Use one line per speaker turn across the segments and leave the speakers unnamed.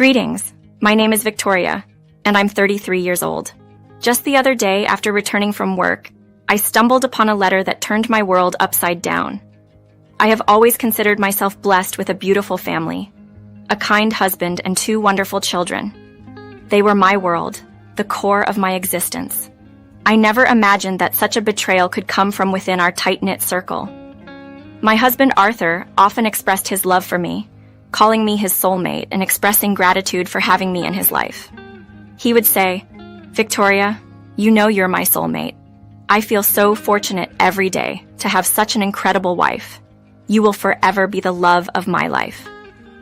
Greetings, my name is Victoria, and I'm 33 years old. Just the other day, after returning from work, I stumbled upon a letter that turned my world upside down. I have always considered myself blessed with a beautiful family, a kind husband, and 2 wonderful children. They were my world, the core of my existence. I never imagined that such a betrayal could come from within our tight-knit circle. My husband Arthur often expressed his love for me, calling me his soulmate and expressing gratitude for having me in his life. He would say, "Victoria, you know you're my soulmate. I feel so fortunate every day to have such an incredible wife. You will forever be the love of my life."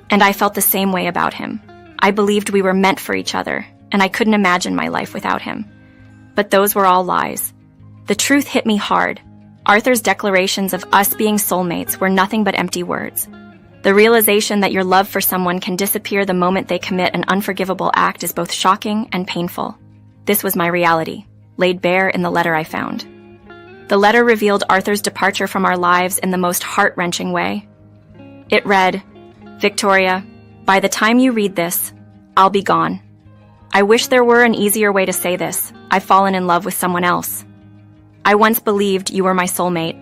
And I felt the same way about him. I believed we were meant for each other, and I couldn't imagine my life without him. But those were all lies. The truth hit me hard. Arthur's declarations of us being soulmates were nothing but empty words. The realization that your love for someone can disappear the moment they commit an unforgivable act is both shocking and painful. This was my reality, laid bare in the letter I found. The letter revealed Arthur's departure from our lives in the most heart-wrenching way. It read, "Victoria, by the time you read this, I'll be gone. I wish there were an easier way to say this. I've fallen in love with someone else. I once believed you were my soulmate,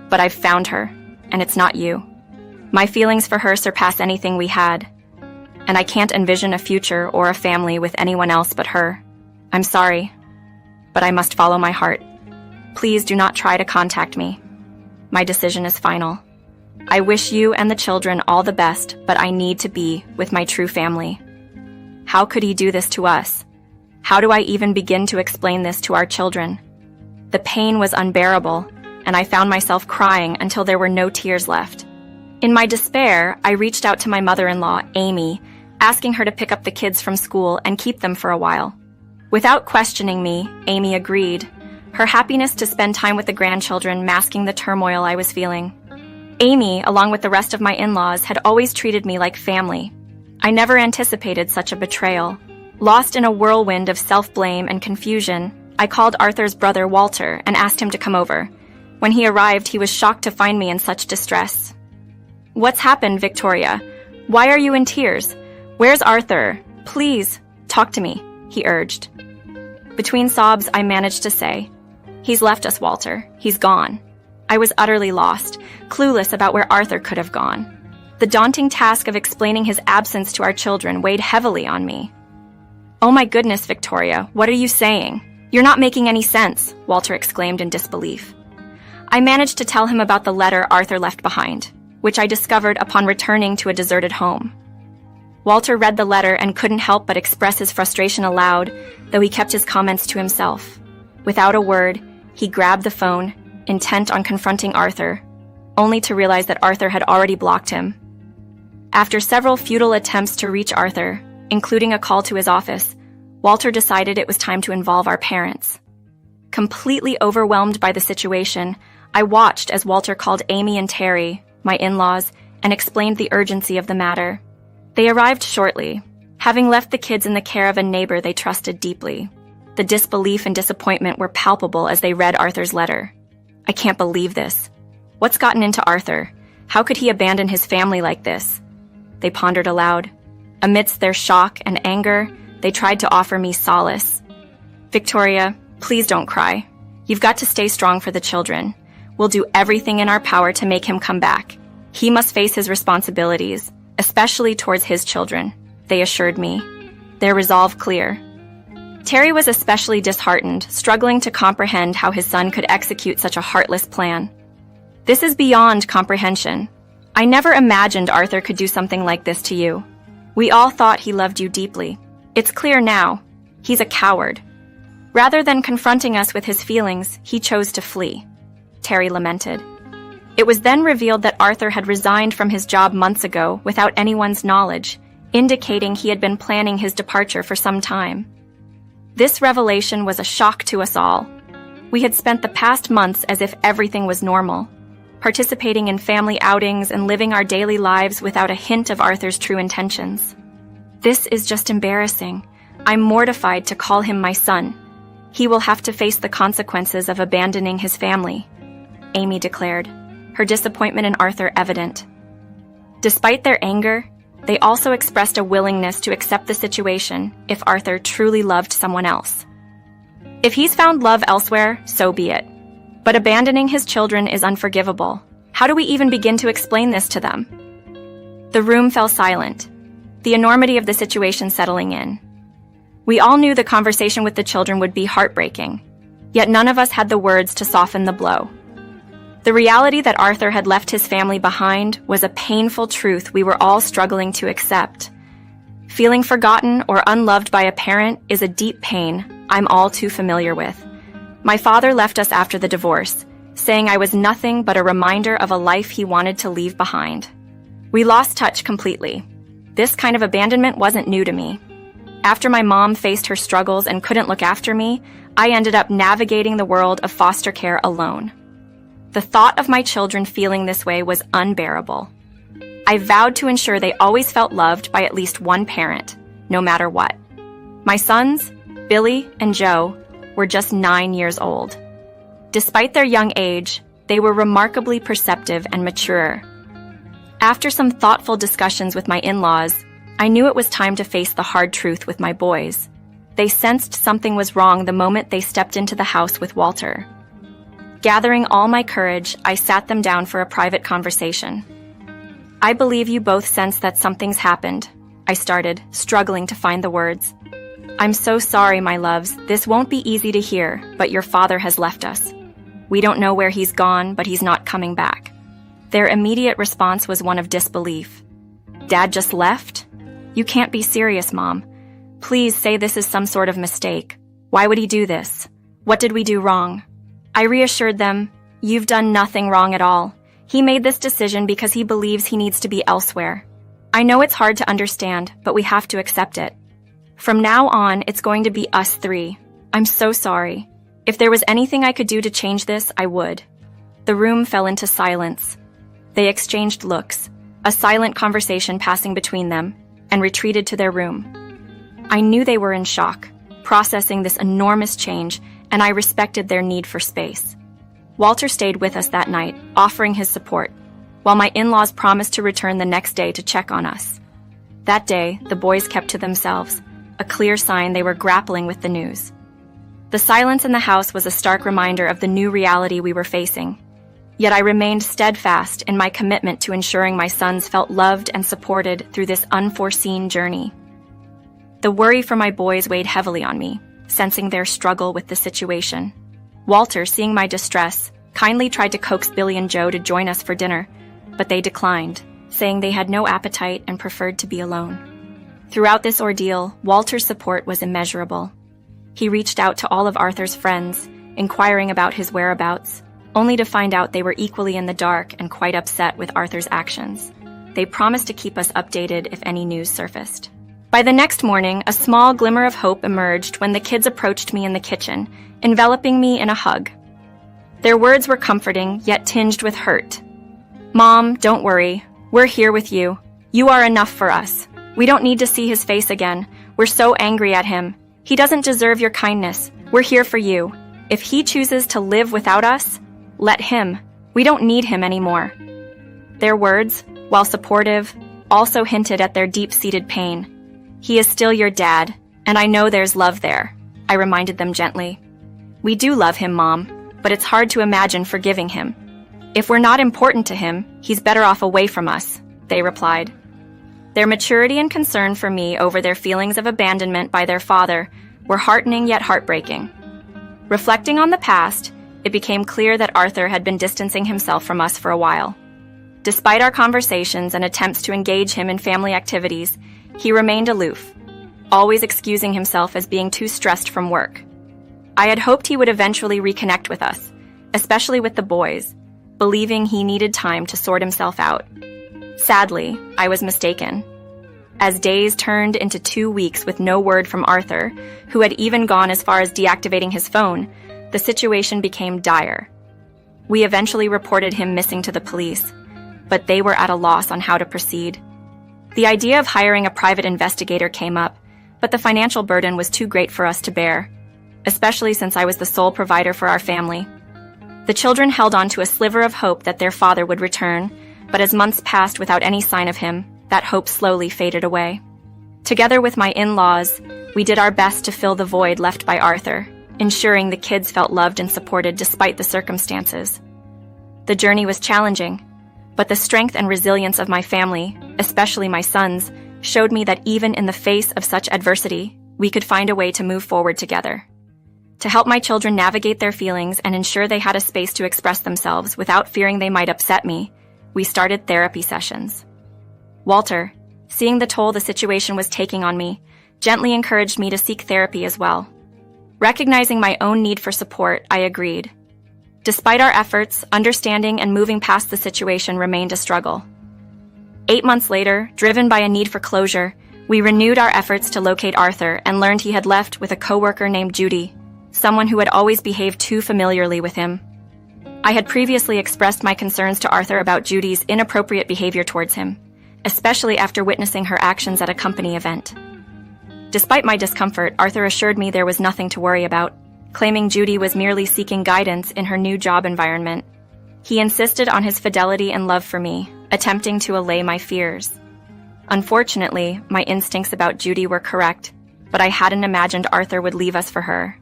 but I've found her, and it's not you. My feelings for her surpass anything we had, and I can't envision a future or a family with anyone else but her. I'm sorry, but I must follow my heart. Please do not try to contact me. My decision is final. I wish you and the children all the best, but I need to be with my true family." How could he do this to us? How do I even begin to explain this to our children? The pain was unbearable, and I found myself crying until there were no tears left. In my despair, I reached out to my mother-in-law, Amy, asking her to pick up the kids from school and keep them for a while. Without questioning me, Amy agreed, her happiness to spend time with the grandchildren masking the turmoil I was feeling. Amy, along with the rest of my in-laws, had always treated me like family. I never anticipated such a betrayal. Lost in a whirlwind of self-blame and confusion, I called Arthur's brother Walter and asked him to come over. When he arrived, he was shocked to find me in such distress. "What's happened, Victoria? Why are you in tears? Where's Arthur? Please, talk to me," he urged. Between sobs, I managed to say, "He's left us, Walter. He's gone." I was utterly lost, clueless about where Arthur could have gone. The daunting task of explaining his absence to our children weighed heavily on me. "Oh my goodness, Victoria, what are you saying? You're not making any sense," Walter exclaimed in disbelief. I managed to tell him about the letter Arthur left behind, which I discovered upon returning to a deserted home. Walter read the letter and couldn't help but express his frustration aloud, though he kept his comments to himself. Without a word, he grabbed the phone, intent on confronting Arthur, only to realize that Arthur had already blocked him. After several futile attempts to reach Arthur, including a call to his office, Walter decided it was time to involve our parents. Completely overwhelmed by the situation, I watched as Walter called Amy and Terry, my in-laws, and explained the urgency of the matter. They arrived shortly, having left the kids in the care of a neighbor they trusted deeply. The disbelief and disappointment were palpable as they read Arthur's letter. "I can't believe this. What's gotten into Arthur? How could he abandon his family like this?" They pondered aloud. Amidst their shock and anger, they tried to offer me solace. "Victoria, please don't cry. You've got to stay strong for the children. We'll do everything in our power to make him come back. He must face his responsibilities, especially towards his children," they assured me, their resolve clear. Terry was especially disheartened, struggling to comprehend how his son could execute such a heartless plan. "This is beyond comprehension. I never imagined Arthur could do something like this to you. We all thought he loved you deeply. It's clear now. He's a coward. Rather than confronting us with his feelings, he chose to flee," Terry lamented. It was then revealed that Arthur had resigned from his job months ago without anyone's knowledge, indicating he had been planning his departure for some time. This revelation was a shock to us all. We had spent the past months as if everything was normal, participating in family outings and living our daily lives without a hint of Arthur's true intentions. "This is just embarrassing. I'm mortified to call him my son. He will have to face the consequences of abandoning his family," Amy declared, her disappointment in Arthur evident. Despite their anger, They also expressed a willingness to accept the situation if Arthur truly loved someone else. If he's found love elsewhere, so be it. But abandoning his children is unforgivable. How do we even begin to explain this to them? The room fell silent, the enormity of the situation settling in. We all knew the conversation with the children would be heartbreaking, yet none of us had the words to soften the blow. The reality that Arthur had left his family behind was a painful truth we were all struggling to accept. Feeling forgotten or unloved by a parent is a deep pain I'm all too familiar with. My father left us after the divorce, saying I was nothing but a reminder of a life he wanted to leave behind. We lost touch completely. This kind of abandonment wasn't new to me. After my mom faced her struggles and couldn't look after me, I ended up navigating the world of foster care alone. The thought of my children feeling this way was unbearable. I vowed to ensure they always felt loved by at least one parent, no matter what. My sons, Billy and Joe, were just 9 years old. Despite their young age, they were remarkably perceptive and mature. After some thoughtful discussions with my in-laws, I knew it was time to face the hard truth with my boys. They sensed something was wrong the moment they stepped into the house with Walter. Gathering all my courage, I sat them down for a private conversation. I believe you both sense that something's happened, I started, struggling to find the words. I'm so sorry, my loves. This won't be easy to hear, but your father has left us. We don't know where he's gone, but he's not coming back. Their immediate response was one of disbelief. Dad just left? You can't be serious, Mom. Please say this is some sort of mistake. Why would he do this? What did we do wrong? I reassured them, you've done nothing wrong at all. He made this decision because he believes he needs to be elsewhere. I know it's hard to understand, but we have to accept it. From now on, it's going to be us three. I'm so sorry. If there was anything I could do to change this, I would. The room fell into silence. They exchanged looks, a silent conversation passing between them, and retreated to their room. I knew they were in shock, processing this enormous change, and I respected their need for space. Walter stayed with us that night, offering his support, while my in-laws promised to return the next day to check on us. That day, the boys kept to themselves, a clear sign they were grappling with the news. The silence in the house was a stark reminder of the new reality we were facing. Yet I remained steadfast in my commitment to ensuring my sons felt loved and supported through this unforeseen journey. The worry for my boys weighed heavily on me, sensing their struggle with the situation. Walter, seeing my distress, kindly tried to coax Billy and Joe to join us for dinner, but they declined, saying they had no appetite and preferred to be alone. Throughout this ordeal, Walter's support was immeasurable. He reached out to all of Arthur's friends, inquiring about his whereabouts, only to find out they were equally in the dark and quite upset with Arthur's actions. They promised to keep us updated if any news surfaced. By the next morning, a small glimmer of hope emerged when the kids approached me in the kitchen, enveloping me in a hug. Their words were comforting, yet tinged with hurt. Mom, don't worry. We're here with you. You are enough for us. We don't need to see his face again. We're so angry at him. He doesn't deserve your kindness. We're here for you. If he chooses to live without us, let him. We don't need him anymore. Their words, while supportive, also hinted at their deep-seated pain. He is still your dad, and I know there's love there, I reminded them gently. We do love him, Mom, but it's hard to imagine forgiving him. If we're not important to him, he's better off away from us, they replied. Their maturity and concern for me over their feelings of abandonment by their father were heartening yet heartbreaking. Reflecting on the past, it became clear that Arthur had been distancing himself from us for a while. Despite our conversations and attempts to engage him in family activities, he remained aloof, always excusing himself as being too stressed from work. I had hoped he would eventually reconnect with us, especially with the boys, believing he needed time to sort himself out. Sadly, I was mistaken. As days turned into 2 weeks with no word from Arthur, who had even gone as far as deactivating his phone, the situation became dire. We eventually reported him missing to the police, but they were at a loss on how to proceed. The idea of hiring a private investigator came up, but the financial burden was too great for us to bear, especially since I was the sole provider for our family. The children held on to a sliver of hope that their father would return, but as months passed without any sign of him, that hope slowly faded away. Together with my in-laws, we did our best to fill the void left by Arthur, ensuring the kids felt loved and supported despite the circumstances. The journey was challenging, but the strength and resilience of my family, especially my sons, showed me that even in the face of such adversity, we could find a way to move forward together. To help my children navigate their feelings and ensure they had a space to express themselves without fearing they might upset me, we started therapy sessions. Walter, seeing the toll the situation was taking on me, gently encouraged me to seek therapy as well. Recognizing my own need for support, I agreed. Despite our efforts, understanding and moving past the situation remained a struggle. 8 months later, driven by a need for closure, we renewed our efforts to locate Arthur and learned he had left with a coworker named Judy, someone who had always behaved too familiarly with him. I had previously expressed my concerns to Arthur about Judy's inappropriate behavior towards him, especially after witnessing her actions at a company event. Despite my discomfort, Arthur assured me there was nothing to worry about, claiming Judy was merely seeking guidance in her new job environment. He insisted on his fidelity and love for me, attempting to allay my fears. Unfortunately, my instincts about Judy were correct, but I hadn't imagined Arthur would leave us for her.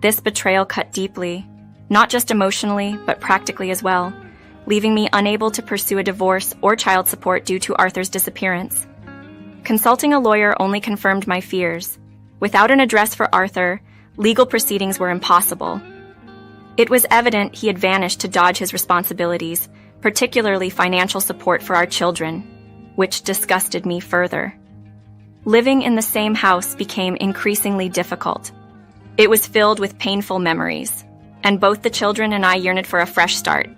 This betrayal cut deeply, not just emotionally, but practically as well, leaving me unable to pursue a divorce or child support due to Arthur's disappearance. Consulting a lawyer only confirmed my fears. Without an address for Arthur, legal proceedings were impossible. It was evident he had vanished to dodge his responsibilities, particularly financial support for our children, which disgusted me further. Living in the same house became increasingly difficult. It was filled with painful memories, and both the children and I yearned for a fresh start.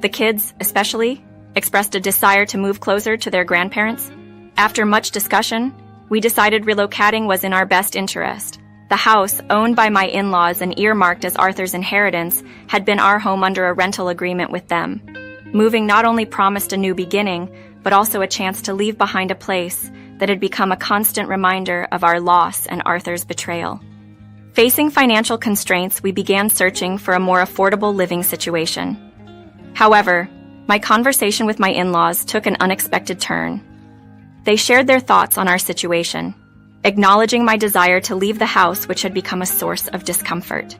The kids, especially, expressed a desire to move closer to their grandparents. After much discussion, we decided relocating was in our best interest. The house, owned by my in-laws and earmarked as Arthur's inheritance, had been our home under a rental agreement with them. Moving not only promised a new beginning, but also a chance to leave behind a place that had become a constant reminder of our loss and Arthur's betrayal. Facing financial constraints, we began searching for a more affordable living situation. However, my conversation with my in-laws took an unexpected turn. They shared their thoughts on our situation, acknowledging my desire to leave the house, which had become a source of discomfort.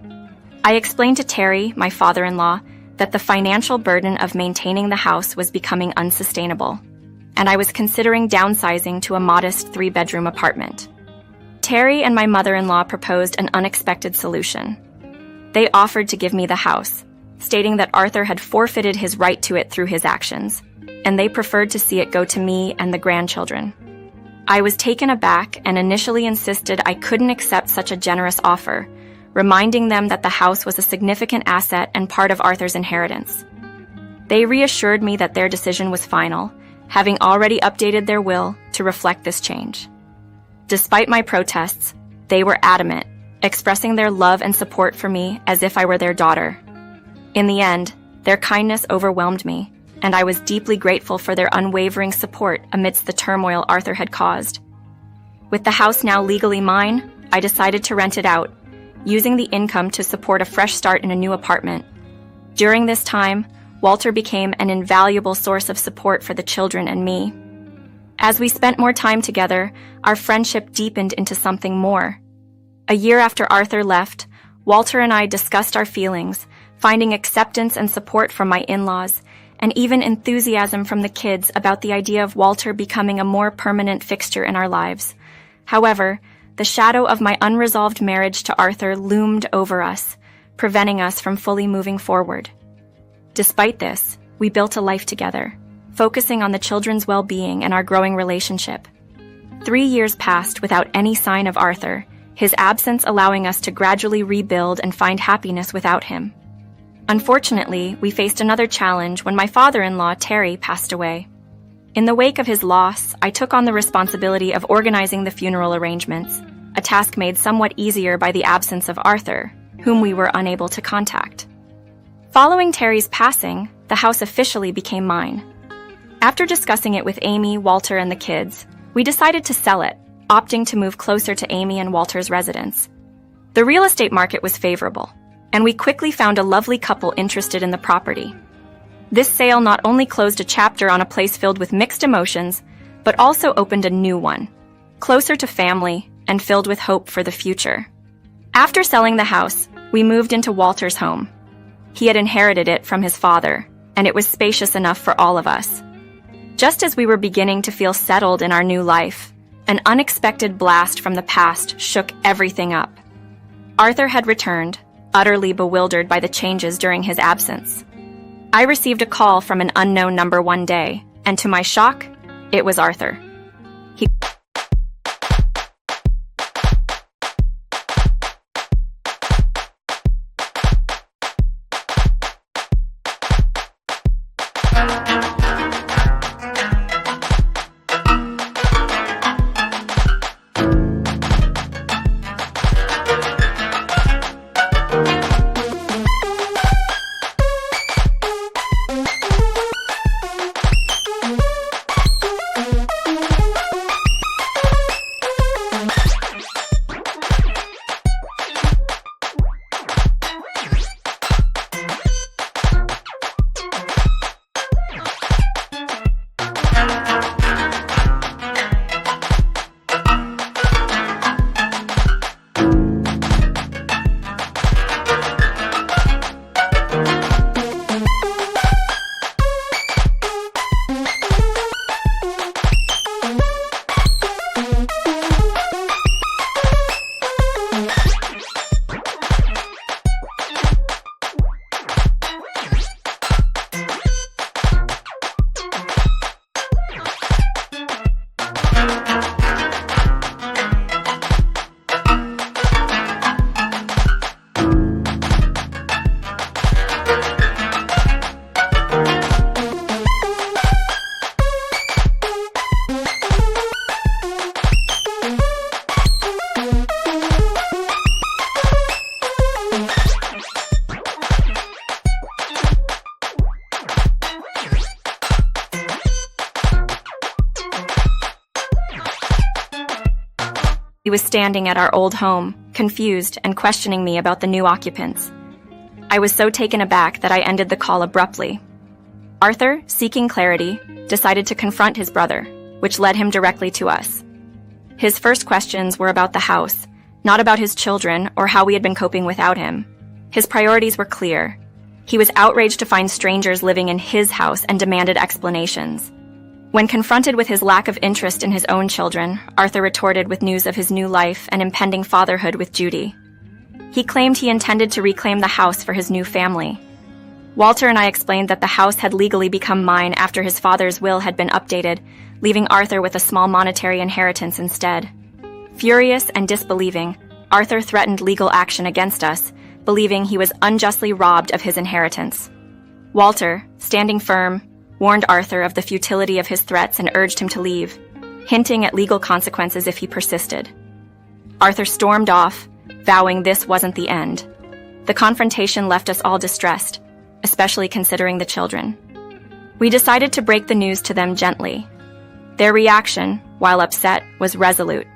I explained to Terry, my father-in-law, that the financial burden of maintaining the house was becoming unsustainable, and I was considering downsizing to a modest 3-bedroom apartment. Terry and my mother-in-law proposed an unexpected solution. They offered to give me the house, stating that Arthur had forfeited his right to it through his actions, and they preferred to see it go to me and the grandchildren. I was taken aback and initially insisted I couldn't accept such a generous offer, reminding them that the house was a significant asset and part of Arthur's inheritance. They reassured me that their decision was final, having already updated their will to reflect this change. Despite my protests, they were adamant, expressing their love and support for me as if I were their daughter. In the end, their kindness overwhelmed me, and I was deeply grateful for their unwavering support amidst the turmoil Arthur had caused. With the house now legally mine, I decided to rent it out, using the income to support a fresh start in a new apartment. During this time, Walter became an invaluable source of support for the children and me. As we spent more time together, our friendship deepened into something more. A year after Arthur left, Walter and I discussed our feelings, finding acceptance and support from my in-laws, and even enthusiasm from the kids about the idea of Walter becoming a more permanent fixture in our lives. However, the shadow of my unresolved marriage to Arthur loomed over us, preventing us from fully moving forward. Despite this, we built a life together, focusing on the children's well-being and our growing relationship. 3 years passed without any sign of Arthur, his absence allowing us to gradually rebuild and find happiness without him. Unfortunately, we faced another challenge when my father-in-law, Terry, passed away. In the wake of his loss, I took on the responsibility of organizing the funeral arrangements, a task made somewhat easier by the absence of Arthur, whom we were unable to contact. Following Terry's passing, the house officially became mine. After discussing it with Amy, Walter, and the kids, we decided to sell it, opting to move closer to Amy and Walter's residence. The real estate market was favorable, and we quickly found a lovely couple interested in the property. This sale not only closed a chapter on a place filled with mixed emotions, but also opened a new one, closer to family and filled with hope for the future. After selling the house, we moved into Walter's home. He had inherited it from his father, and it was spacious enough for all of us. Just as we were beginning to feel settled in our new life, an unexpected blast from the past shook everything up. Arthur had returned, utterly bewildered by the changes during his absence. I received a call from an unknown number one day, and to my shock, it was Arthur. He was standing at our old home, confused and questioning me about the new occupants. I was so taken aback that I ended the call abruptly. Arthur, seeking clarity, decided to confront his brother, which led him directly to us. His first questions were about the house, not about his children or how we had been coping without him. His priorities were clear. He was outraged to find strangers living in his house and demanded explanations. When confronted with his lack of interest in his own children, Arthur retorted with news of his new life and impending fatherhood with Judy. He claimed he intended to reclaim the house for his new family. Walter and I explained that the house had legally become mine after his father's will had been updated, leaving Arthur with a small monetary inheritance instead. Furious and disbelieving, Arthur threatened legal action against us, believing he was unjustly robbed of his inheritance. Walter, standing firm, warned Arthur of the futility of his threats and urged him to leave, hinting at legal consequences if he persisted. Arthur stormed off, vowing this wasn't the end. The confrontation left us all distressed, especially considering the children. We decided to break the news to them gently. Their reaction, while upset, was resolute.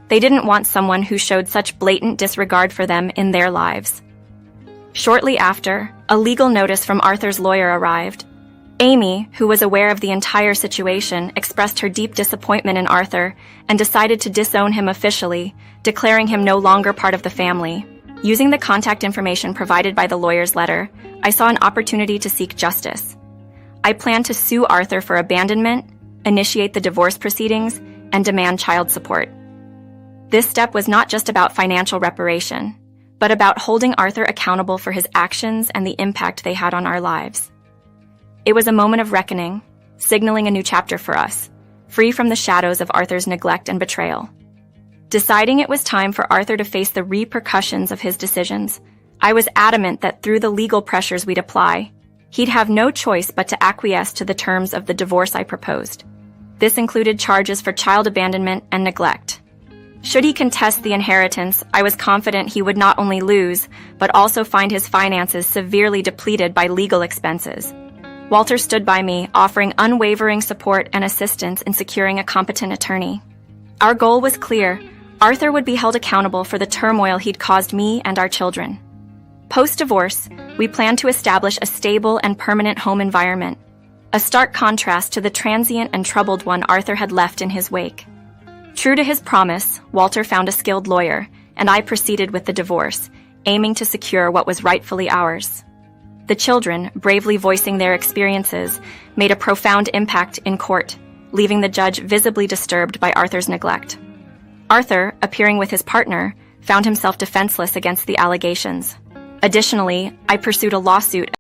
They didn't want someone who showed such blatant disregard for them in their lives. Shortly after, a legal notice from Arthur's lawyer arrived. Amy, who was aware of the entire situation, expressed her deep disappointment in Arthur and decided to disown him officially, declaring him no longer part of the family. Using the contact information provided by the lawyer's letter, I saw an opportunity to seek justice. I planned to sue Arthur for abandonment, initiate the divorce proceedings, and demand child support. This step was not just about financial reparation, but about holding Arthur accountable for his actions and the impact they had on our lives. It was a moment of reckoning, signaling a new chapter for us, free from the shadows of Arthur's neglect and betrayal. Deciding it was time for Arthur to face the repercussions of his decisions, I was adamant that through the legal pressures we'd apply, he'd have no choice but to acquiesce to the terms of the divorce I proposed. This included charges for child abandonment and neglect. Should he contest the inheritance, I was confident he would not only lose, but also find his finances severely depleted by legal expenses. Walter stood by me, offering unwavering support and assistance in securing a competent attorney. Our goal was clear. Arthur would be held accountable for the turmoil he'd caused me and our children. Post-divorce, we planned to establish a stable and permanent home environment. a stark contrast to the transient and troubled one Arthur had left in his wake. True to his promise, Walter found a skilled lawyer, and I proceeded with the divorce, aiming to secure what was rightfully ours. The children, bravely voicing their experiences, made a profound impact in court, leaving the judge visibly disturbed by Arthur's neglect. Arthur, appearing with his partner, found himself defenseless against the allegations. Additionally, I pursued a lawsuit.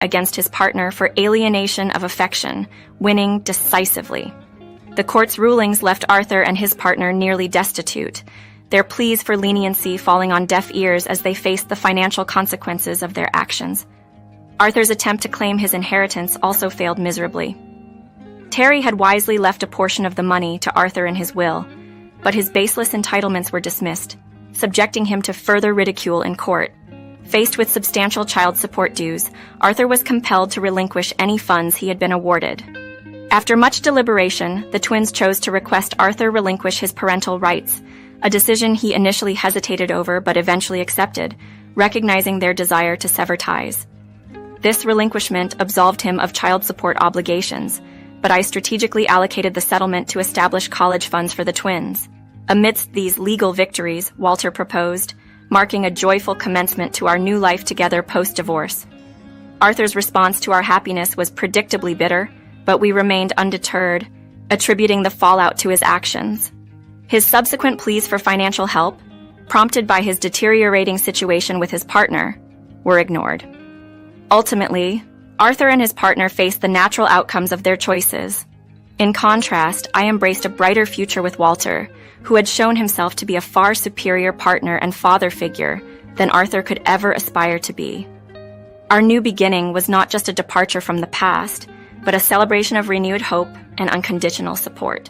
against his partner for alienation of affection, winning decisively. The court's rulings left Arthur and his partner nearly destitute, their pleas for leniency falling on deaf ears as they faced the financial consequences of their actions. Arthur's attempt to claim his inheritance also failed miserably. Terry had wisely left a portion of the money to Arthur in his will, but his baseless entitlements were dismissed, subjecting him to further ridicule in court. Faced with substantial child support dues, Arthur was compelled to relinquish any funds he had been awarded. After much deliberation, the twins chose to request Arthur relinquish his parental rights, a decision he initially hesitated over but eventually accepted, recognizing their desire to sever ties. This relinquishment absolved him of child support obligations, but I strategically allocated the settlement to establish college funds for the twins. Amidst these legal victories, Walter proposed, marking a joyful commencement to our new life together post-divorce. Arthur's response to our happiness was predictably bitter, but we remained undeterred, attributing the fallout to his actions. His subsequent pleas for financial help, prompted by his deteriorating situation with his partner, were ignored. Ultimately, Arthur and his partner faced the natural outcomes of their choices. In contrast, I embraced a brighter future with Walter, who had shown himself to be a far superior partner and father figure than Arthur could ever aspire to be. Our new beginning was not just a departure from the past, but a celebration of renewed hope and unconditional support.